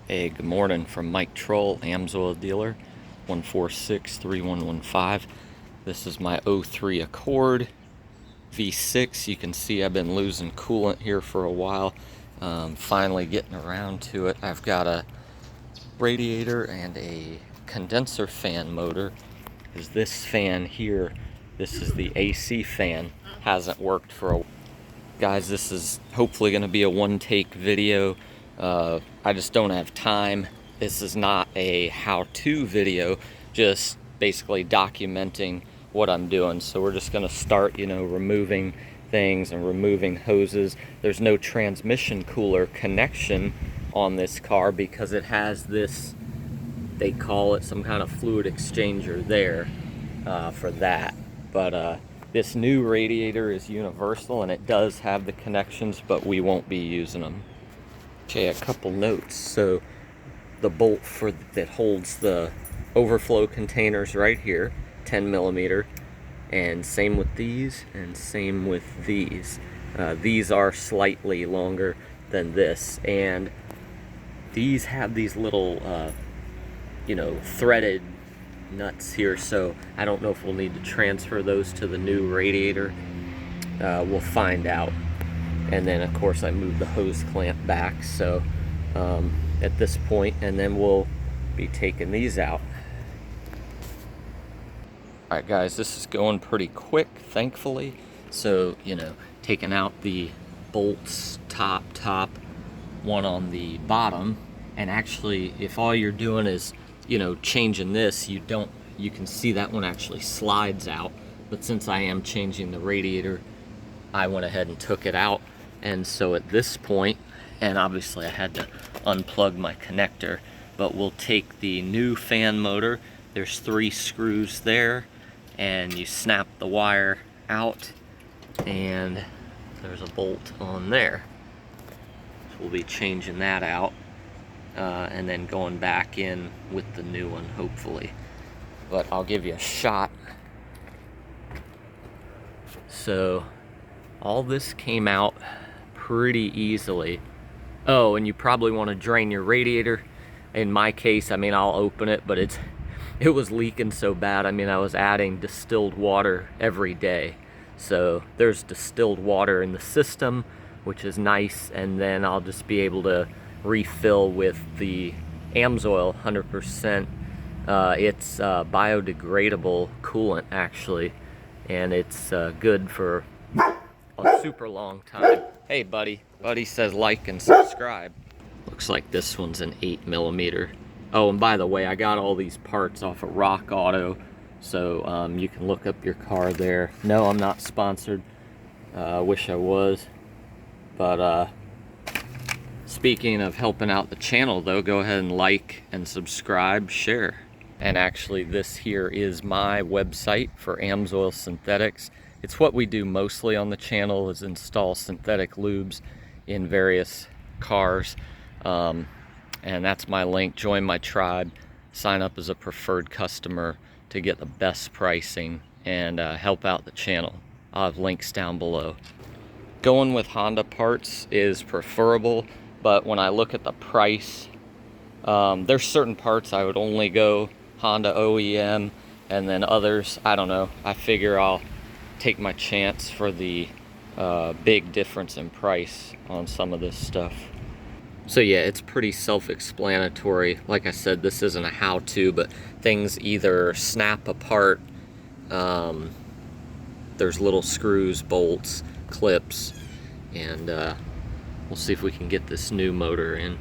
Hey, good morning from Mike Troll, Amsoil dealer, 146-3115. This is my 03 Accord V6. You can see I've been losing coolant here for a while. Finally getting around to it. I've got a radiator and a condenser fan motor. Because this fan here, this is the AC fan, hasn't worked for a while. Guys, this is hopefully going to be a one-take video. I just don't have time. This is not a how-to video, just basically documenting what I'm doing. So we're just going to start, removing things and removing hoses. There's no transmission cooler connection on this car because it has this, they call it some kind of fluid exchanger there for that. But this new radiator is universal and it does have the connections, but we won't be using them. Okay, a couple notes. So the bolt that holds the overflow containers right here, 10 millimeter, and same with these and same with these. These are slightly longer than this, and these have these little threaded nuts here, so I don't know if we'll need to transfer those to the new radiator. We'll find out. And then of course I moved the hose clamp back, so at this point, and then we'll be taking these out. Alright guys, this is going pretty quick, thankfully. So, taking out the bolts, top, one on the bottom, and actually if all you're doing is changing this, you can see that one actually slides out. But since I am changing the radiator, I went ahead and took it out. And so at this point, and obviously I had to unplug my connector, but we'll take the new fan motor. There's 3 screws there, and you snap the wire out, and there's a bolt on there. So we'll be changing that out, and then going back in with the new one, hopefully. But I'll give you a shot. So all this came out pretty easily. Oh, and you probably want to drain your radiator. In my case, I'll open it, but it was leaking so bad. I was adding distilled water every day. So there's distilled water in the system, which is nice, and then I'll just be able to refill with the Amsoil 100%. It's biodegradable coolant, actually, and it's good for a super long time. Hey buddy. Buddy says like and subscribe. Looks like this one's an 8 millimeter. Oh, and by the way, I got all these parts off of Rock Auto, so you can look up your car there. No, I'm not sponsored. Wish I was. But speaking of helping out the channel though, go ahead and like and subscribe, share. And actually this here is my website for Amsoil Synthetics. It's what we do mostly on the channel, is install synthetic lubes in various cars. And that's my link. Join my tribe, sign up as a preferred customer to get the best pricing and help out the channel. I'll have links down below. Going with Honda parts is preferable, but when I look at the price, there's certain parts I would only go Honda OEM, and then others, I don't know. I figure I'll take my chance for the big difference in price on some of this stuff. So yeah, it's pretty self-explanatory. Like I said, this isn't a how-to, but things either snap apart. There's little screws, bolts, clips, and we'll see if we can get this new motor in.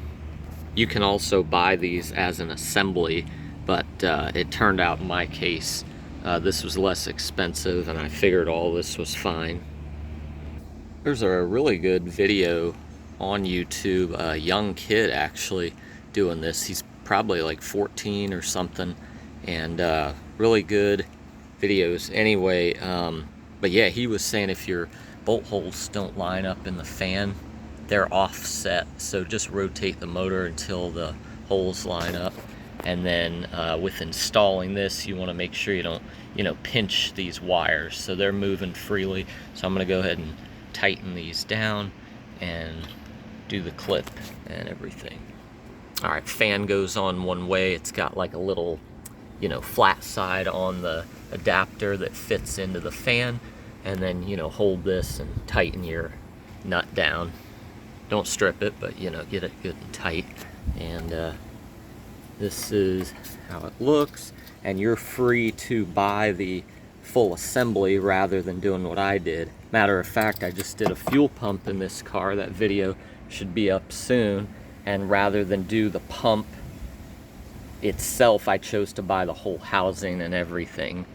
You can also buy these as an assembly, but it turned out in my case this was less expensive, and I figured all this was fine. There's a really good video on YouTube, a young kid actually doing this. He's probably like 14 or something, and really good videos anyway. But yeah, he was saying if your bolt holes don't line up in the fan, they're offset, so just rotate the motor until the holes line up. And then with installing this, you want to make sure you don't pinch these wires so they're moving freely. So I'm going to go ahead and tighten these down and do the clip and everything. All right, fan goes on one way. It's got like a little, you know, flat side on the adapter that fits into the fan, and then, you know, hold this and tighten your nut down. Don't strip it, but, you know, get it good and tight. And this is how it looks, and you're free to buy the full assembly rather than doing what I did. Matter of fact, I just did a fuel pump in this car. That video should be up soon. And rather than do the pump itself, I chose to buy the whole housing and everything.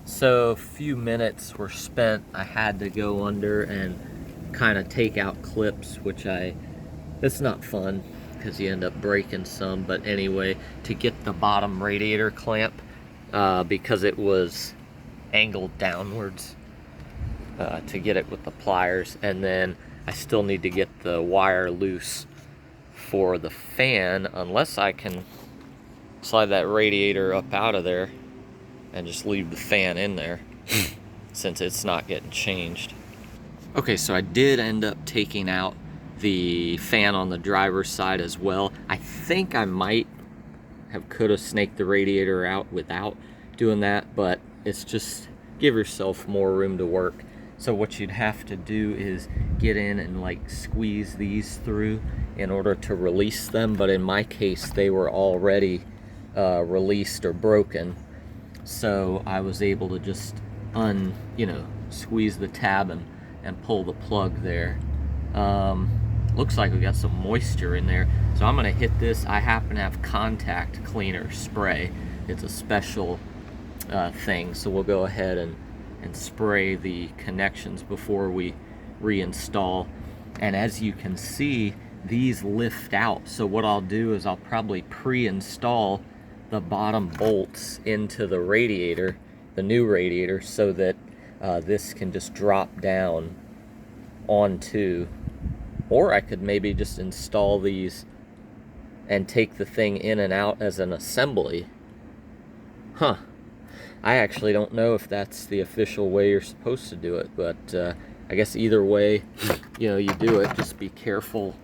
So a few minutes were spent. I had to go under and kind of take out clips, which it's not fun because you end up breaking some. But anyway, to get the bottom radiator clamp, because it was angled downwards, to get it with the pliers, and then I still need to get the wire loose for the fan, unless I can slide that radiator up out of there and just leave the fan in there since it's not getting changed. Okay, so I did end up taking out the fan on the driver's side as well. I think I could have snaked the radiator out without doing that, but it's just give yourself more room to work. So what you'd have to do is get in and like squeeze these through in order to release them, but in my case they were already released or broken, so I was able to just squeeze the tab and pull the plug there. Looks like we got some moisture in there, so I'm gonna hit this. I happen to have contact cleaner spray. It's a special thing, so we'll go ahead and spray the connections before we reinstall. And as you can see, these lift out, so what I'll do is I'll probably pre-install the bottom bolts into the radiator, the new radiator, so that this can just drop down onto, or I could maybe just install these and take the thing in and out as an assembly. I actually don't know if that's the official way you're supposed to do it, but I guess either way, you do it. Just be careful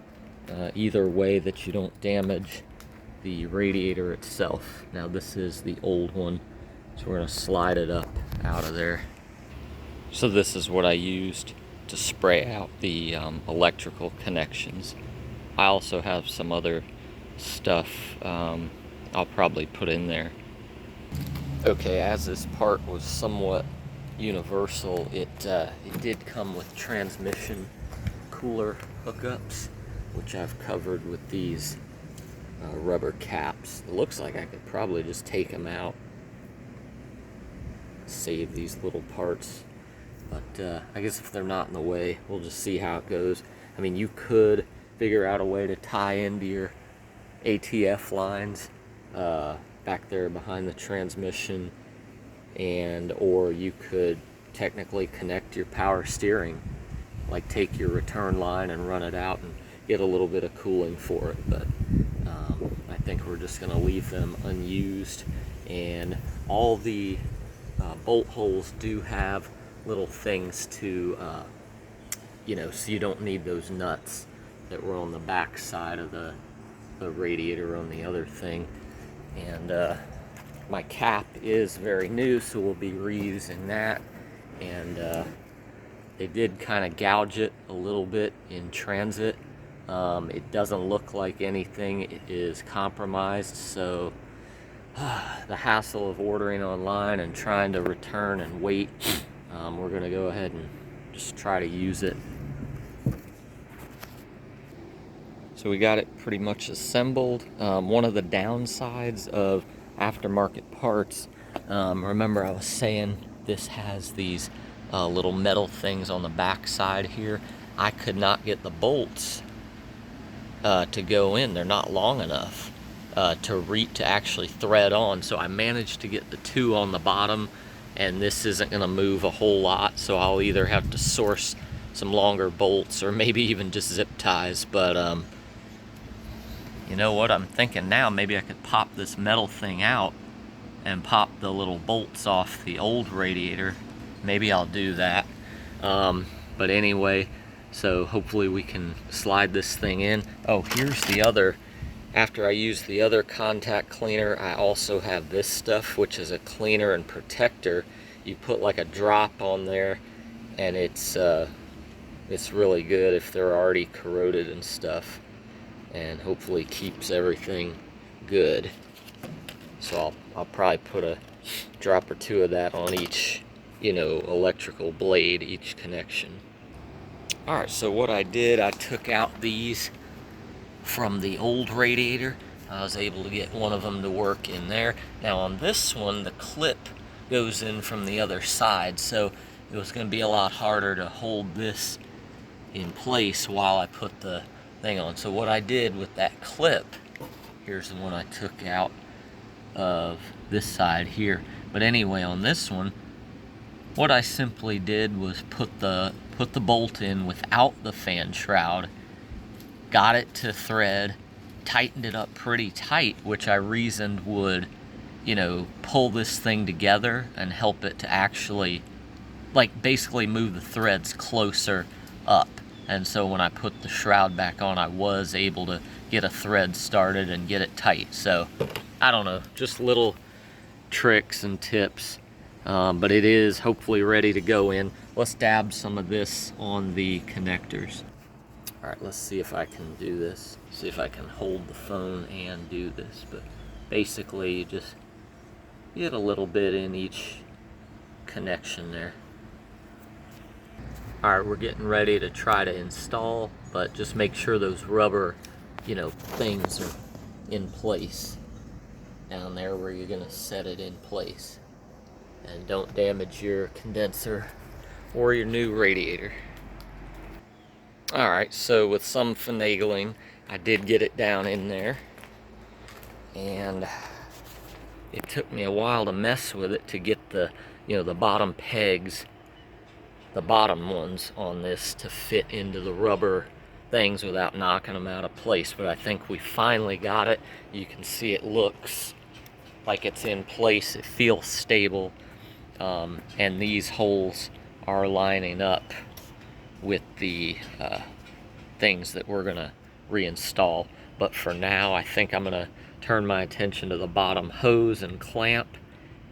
either way that you don't damage the radiator itself. Now this is the old one, so we're gonna slide it up out of there. So this is what I used to spray out the electrical connections. I also have some other stuff I'll probably put in there. Okay, as this part was somewhat universal, it did come with transmission cooler hookups, which I've covered with these rubber caps. It looks like I could probably just take them out, save these little parts, but I guess if they're not in the way, we'll just see how it goes. I mean, you could figure out a way to tie into your ATF lines back there behind the transmission, or you could technically connect your power steering, like take your return line and run it out and get a little bit of cooling for it. But I think we're just going to leave them unused, and all the bolt holes do have little things to so you don't need those nuts that were on the back side of the radiator on the other thing. And my cap is very new, so we'll be reusing that. And they did kind of gouge it a little bit in transit. It doesn't look like anything is compromised, so the hassle of ordering online and trying to return and wait, we're going to go ahead and just try to use it. So we got it pretty much assembled. One of the downsides of aftermarket parts, remember I was saying this has these little metal things on the back side here. I could not get the bolts to go in. They're not long enough to actually thread on, so I managed to get the two on the bottom, and this isn't going to move a whole lot, so I'll either have to source some longer bolts or maybe even just zip ties. But you know what I'm thinking now, maybe I could pop this metal thing out and pop the little bolts off the old radiator. Maybe I'll do that. But anyway, So hopefully we can slide this thing in. Oh, here's the other. After I use the other contact cleaner, I also have this stuff, which is a cleaner and protector. You put like a drop on there, and it's really good if they're already corroded and stuff, and hopefully keeps everything good. So I'll probably put a drop or two of that on each, you know, electrical blade, each connection. Alright, so what I did, I took out these from the old radiator. I was able to get one of them to work in there. Now on this one, the clip goes in from the other side, so it was going to be a lot harder to hold this in place while I put the thing on. So what I did with that clip, here's the one I took out of this side here. But anyway, on this one, what I simply did was put the bolt in without the fan shroud, got it to thread, tightened it up pretty tight, which I reasoned would, you know, pull this thing together and help it to actually, like, basically move the threads closer up. And so when I put the shroud back on, I was able to get a thread started and get it tight. So I don't know, just little tricks and tips. But it is hopefully ready to go in. Let's dab some of this on the connectors. All right, let's see if I can do this. See if I can hold the phone and do this. But basically, you just get a little bit in each connection there. All right, we're getting ready to try to install, but just make sure those rubber, you know, things are in place down there where you're gonna set it in place. And don't damage your condenser or your new radiator. Alright, so with some finagling, I did get it down in there. And it took me a while to mess with it to get the, you know, the bottom pegs, the bottom ones on this to fit into the rubber things without knocking them out of place. But I think we finally got it. You can see it looks like it's in place. It feels stable. And these holes are lining up with the things that we're gonna reinstall. But for now, I think I'm gonna turn my attention to the bottom hose and clamp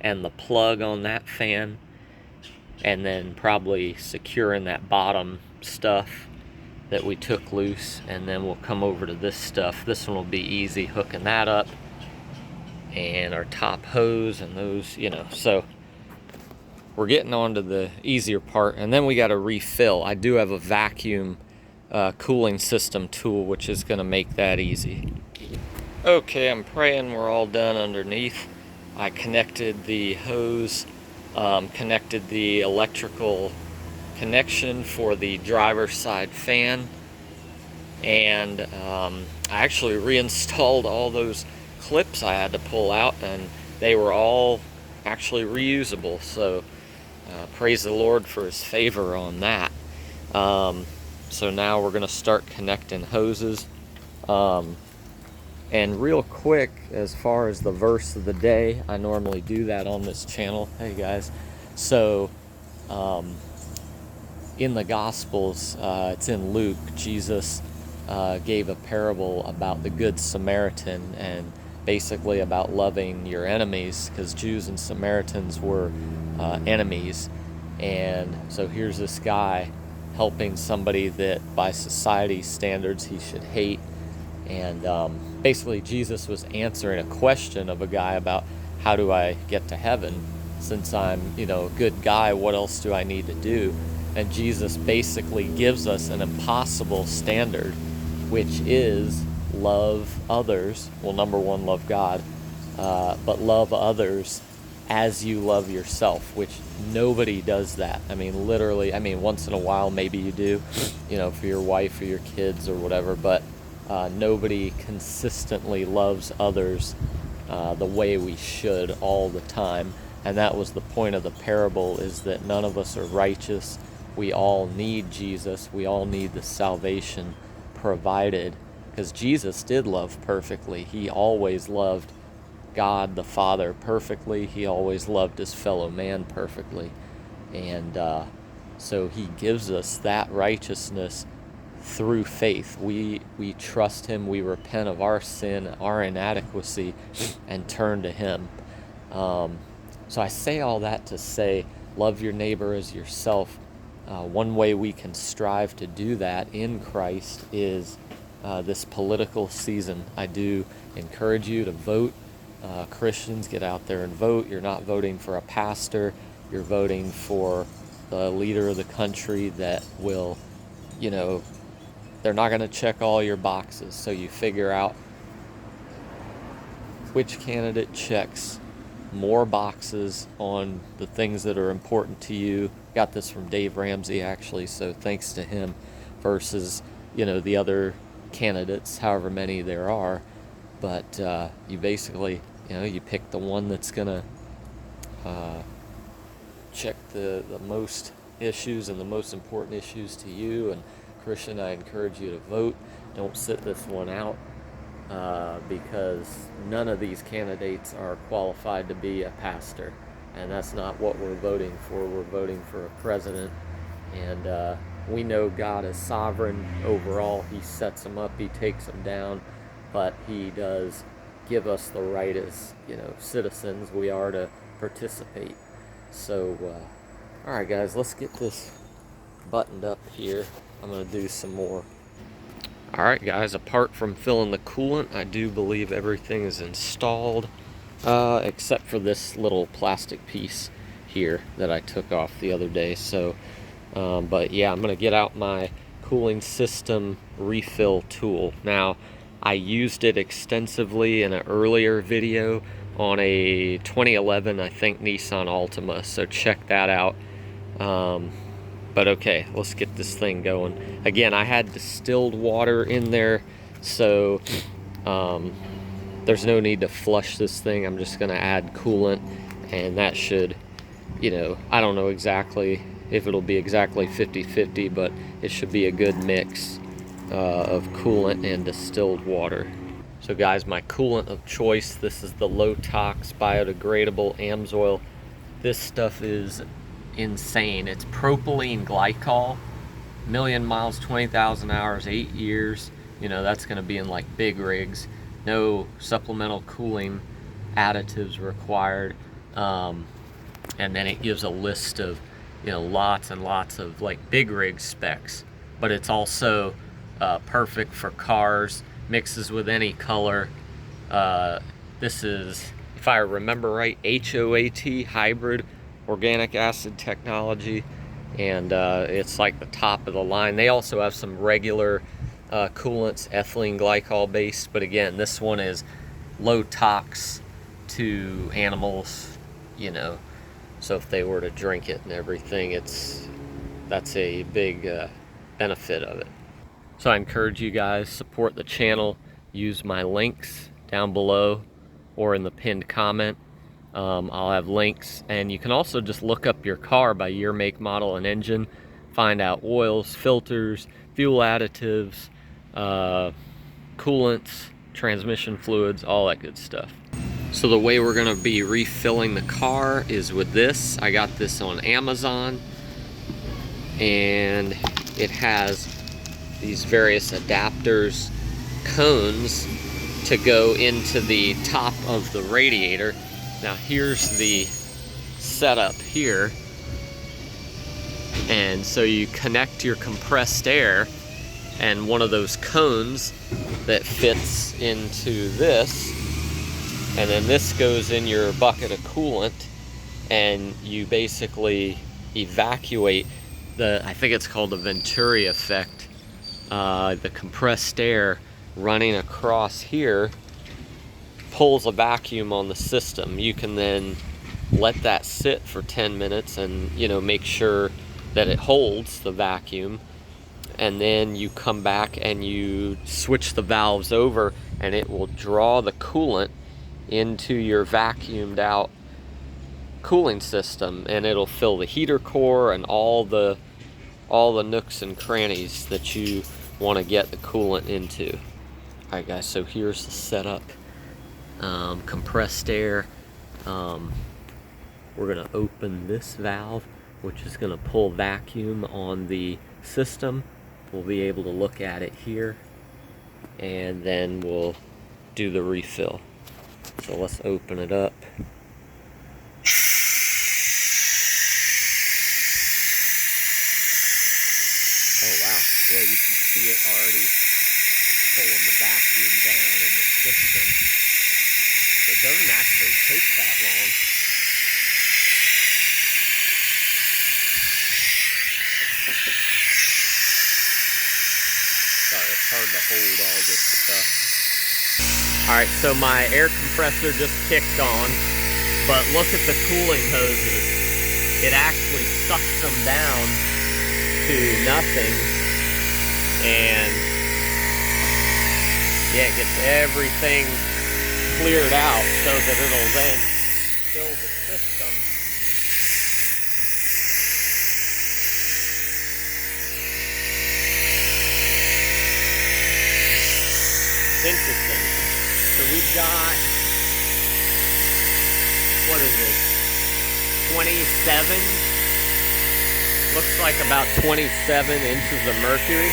and the plug on that fan, and then probably securing that bottom stuff that we took loose, and then we'll come over to this stuff. This one will be easy hooking that up, and our top hose and those, you know. So we're getting on to the easier part, and then we got to refill. I do have a vacuum cooling system tool, which is going to make that easy. Okay, I'm praying we're all done underneath. I connected the hose, connected the electrical connection for the driver's side fan, and I actually reinstalled all those clips I had to pull out, and they were all actually reusable. So praise the Lord for his favor on that. So now we're going to start connecting hoses. And real quick, as far as the verse of the day, I normally do that on this channel. Hey guys. So in the Gospels, it's in Luke, Jesus gave a parable about the Good Samaritan, and basically about loving your enemies, because Jews and Samaritans were enemies. And so here's this guy helping somebody that by society's standards he should hate. And basically Jesus was answering a question of a guy about, how do I get to heaven? Since I'm, you know, a good guy, what else do I need to do? And Jesus basically gives us an impossible standard, which is love others. Well, number one, love God, but love others as you love yourself, which nobody does that. I mean, literally, I mean, once in a while, maybe you do, you know, for your wife or your kids or whatever, but nobody consistently loves others the way we should all the time. And that was the point of the parable, is that none of us are righteous. We all need Jesus. We all need the salvation provided, because Jesus did love perfectly. He always loved God the Father perfectly. He always loved his fellow man perfectly. And So he gives us that righteousness through faith. We trust him, we repent of our sin, our inadequacy, and turn to him. So I say all that to say, love your neighbor as yourself. One way we can strive to do that in Christ is this political season. I do encourage you to vote. Christians, get out there and vote. You're not voting for a pastor. You're voting for the leader of the country that will, you know, they're not going to check all your boxes. So you figure out which candidate checks more boxes on the things that are important to you. Got this from Dave Ramsey, actually, so thanks to him, versus, you know, the other candidates, however many there are. But you basically, you know, you pick the one that's gonna check the most issues and the most important issues to you. And Christian, I encourage you to vote. Don't sit this one out, because none of these candidates are qualified to be a pastor, and that's not what we're voting for. We're voting for a president, and we know God is sovereign over all. He sets them up, he takes them down, but he does give us the right as, you know, citizens we are to participate. So all right guys, let's get this buttoned up here. I'm gonna do some more. All right guys, apart from filling the coolant, I do believe everything is installed, except for this little plastic piece here that I took off the other day. So but yeah, I'm gonna get out my cooling system refill tool. Now, I used it extensively in an earlier video on a 2011, I think, Nissan Altima, so check that out. But okay, let's get this thing going. Again, I had distilled water in there, so there's no need to flush this thing. I'm just gonna add coolant, and that should, you know, I don't know exactly if it'll be exactly 50-50, but it should be a good mix of coolant and distilled water. So guys, my coolant of choice, this is the Low-Tox Biodegradable Amsoil. This stuff is insane. It's propylene glycol, million miles, 20,000 hours, 8 years. You know, that's going to be in like big rigs. No supplemental cooling additives required. And then it gives a list of, you know, lots and lots of like big rig specs. But it's also perfect for cars, mixes with any color. This is, if I remember right, HOAT, hybrid organic acid technology, and it's like the top of the line. They also have some regular coolants, ethylene glycol based, but again, this one is low tox to animals, you know, so if they were to drink it and everything, that's a big benefit of it. So I encourage you guys, support the channel, use my links down below or in the pinned comment. I'll have links, and you can also just look up your car by year, make, model, and engine, find out oils, filters, fuel additives, coolants, transmission fluids, all that good stuff. So the way we're gonna be refilling the car is with this. I got this on Amazon, and it has these various adapters, cones to go into the top of the radiator. Now here's the setup here, and so you connect your compressed air and one of those cones that fits into this, and then this goes in your bucket of coolant, and you basically evacuate the, I think it's called the Venturi effect, the compressed air running across here pulls a vacuum on the system. You can then let that sit for 10 minutes and, you know, make sure that it holds the vacuum, and then you come back and you switch the valves over, and it will draw the coolant into your vacuumed out cooling system, and it'll fill the heater core and all the nooks and crannies that you want to get the coolant into. Alright guys, so here's the setup. Compressed air. We're gonna open this valve, which is going to pull vacuum on the system. We'll be able to look at it here, and then we'll do the refill. So let's open it up. Oh wow, yeah, you can see it already pulling the vacuum down in the system. It doesn't actually take that long. Sorry, it's hard to hold all this stuff. Alright, so my air compressor just kicked on, but look at the cooling hoses. It actually sucks them down to nothing, and yeah, it gets everything cleared out so that it'll then fill the system. It's interesting. So we've got, what is it, 27? Looks like about 27 inches of mercury.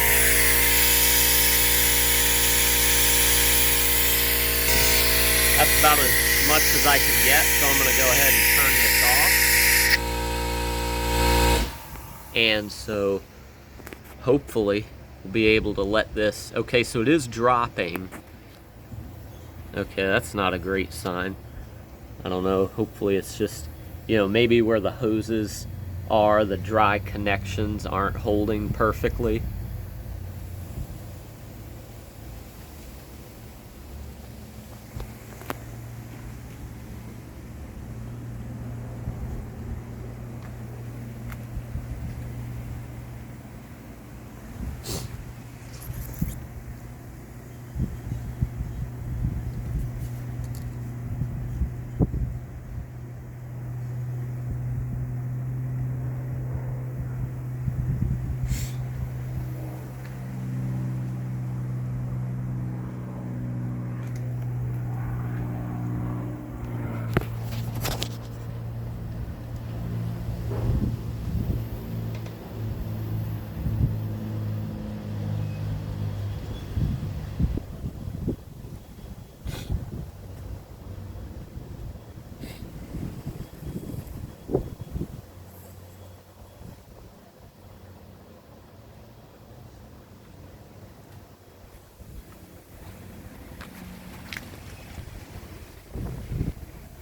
That's about as much as I can get, so I'm going to go ahead and turn this off. And so, hopefully, we'll be able to let this... Okay, so it is dropping. Okay, that's not a great sign. I don't know, hopefully it's just, you know, maybe where the hoses are, the dry connections aren't holding perfectly.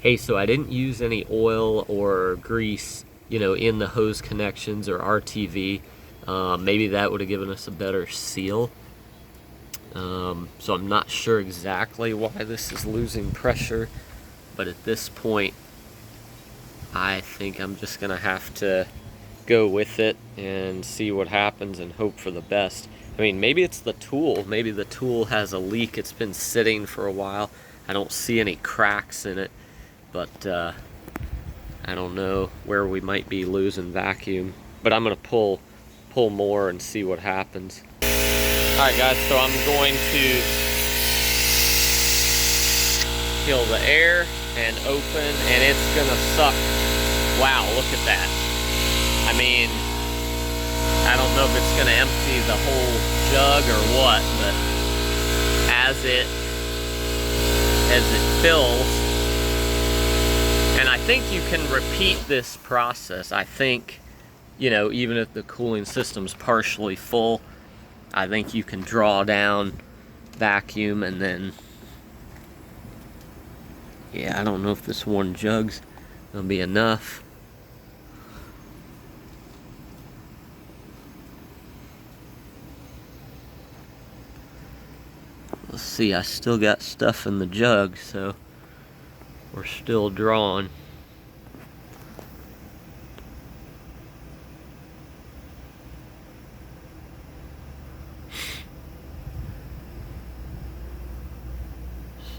Hey, so I didn't use any oil or grease, you know, in the hose connections or RTV. Maybe that would have given us a better seal. So I'm not sure exactly why this is losing pressure, but at this point, I think I'm just gonna have to go with it and see what happens and hope for the best. I mean, maybe it's the tool. Maybe the tool has a leak. It's been sitting for a while. I don't see any cracks in it. But I don't know where we might be losing vacuum. But I'm going to pull more and see what happens. Alright guys, so I'm going to kill the air and open, and it's going to suck. Wow, look at that. I mean, I don't know if it's going to empty the whole jug or what, but as it fills. And I think you can repeat this process. I think, you know, even if the cooling system's partially full, I think you can draw down vacuum and then, yeah, I don't know if this one jug's gonna be enough. Let's see, I still got stuff in the jug, so we're still drawing.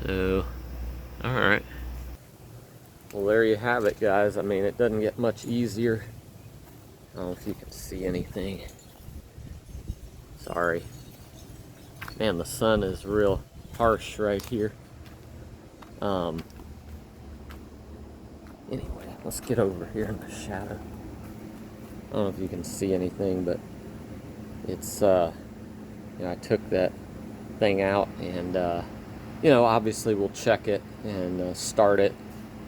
So, alright. Well, there you have it, guys. I mean, it doesn't get much easier. I don't know if you can see anything. Sorry. Man, the sun is real harsh right here. Anyway, let's get over here in the shadow. I don't know if you can see anything, but it's, I took that thing out, and, obviously we'll check it and start it,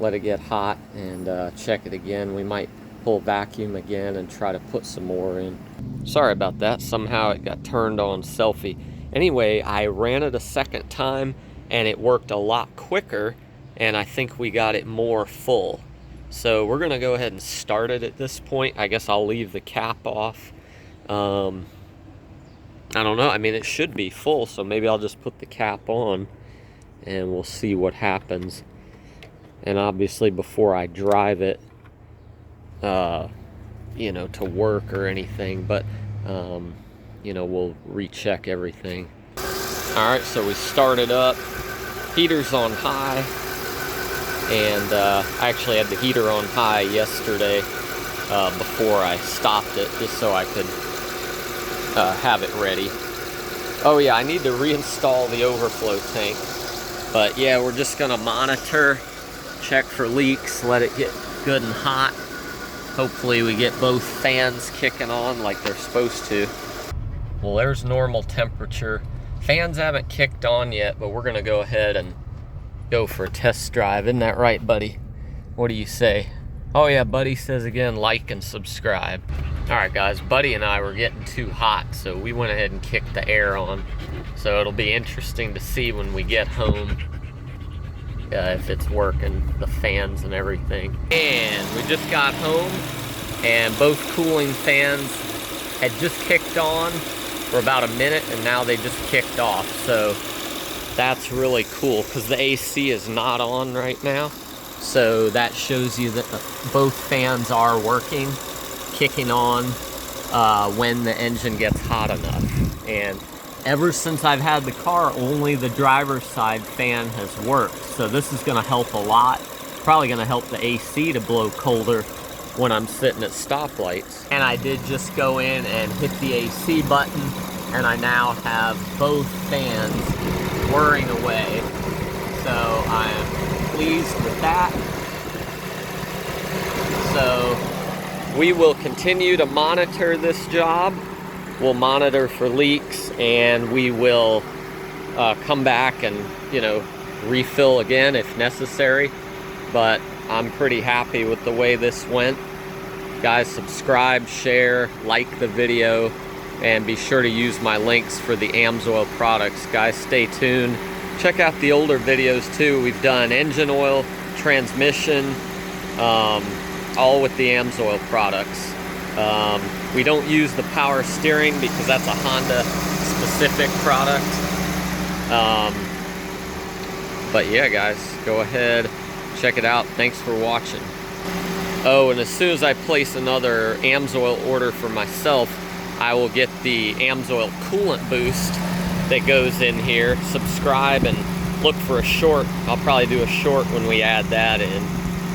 let it get hot, and check it again. We might pull vacuum again and try to put some more in. Sorry about that. Somehow it got turned on selfie. Anyway, I ran it a second time, and it worked a lot quicker, and I think we got it more full. So we're gonna go ahead and start it at this point. I guess I'll leave the cap off. I don't know. I mean, it should be full, so maybe I'll just put the cap on and we'll see what happens. And obviously before I drive it, to work or anything, but, we'll recheck everything. All right, so we started up. Heater's on high. And I actually had the heater on high yesterday before I stopped it, just so I could have it ready. Oh yeah, I need to reinstall the overflow tank. But yeah, we're just gonna monitor, check for leaks, let it get good and hot. Hopefully we get both fans kicking on like they're supposed to. Well, there's normal temperature. Fans haven't kicked on yet, but we're gonna go ahead and go for a test drive. Isn't that right, buddy? What do you say? Oh yeah, buddy says again, like and subscribe. All right, guys, buddy and I were getting too hot, so we went ahead and kicked the air on. So it'll be interesting to see when we get home if it's working, the fans and everything. And we just got home, and both cooling fans had just kicked on for about a minute, and now they just kicked off. So that's really cool, because the AC is not on right now. So that shows you that both fans are working, kicking on when the engine gets hot enough. And ever since I've had the car, only the driver's side fan has worked. So this is gonna help a lot. Probably gonna help the AC to blow colder when I'm sitting at stoplights. And I did just go in and hit the AC button, and I now have both fans whirring away. So I'm pleased with that. So we will continue to monitor this job. We'll monitor for leaks, and we will come back and refill again if necessary. But I'm pretty happy with the way this went. Guys, subscribe, share, like the video, and be sure to use my links for the Amsoil products. Guys, stay tuned. Check out the older videos too. We've done engine oil, transmission, all with the Amsoil products. We don't use the power steering because that's a Honda specific product. But yeah, guys, go ahead, check it out. Thanks for watching. Oh, and as soon as I place another Amsoil order for myself, I will get the Amsoil coolant boost that goes in here. Subscribe and look for a short. I'll probably do a short when we add that in.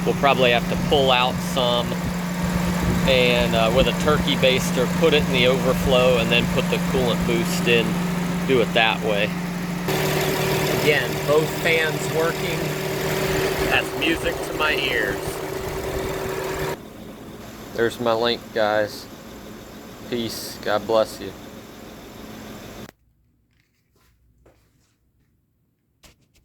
We'll probably have to pull out some and with a turkey baster, put it in the overflow and then put the coolant boost in. Do it that way. Again, both fans working. That's music to my ears. There's my link, guys. Peace. God bless you.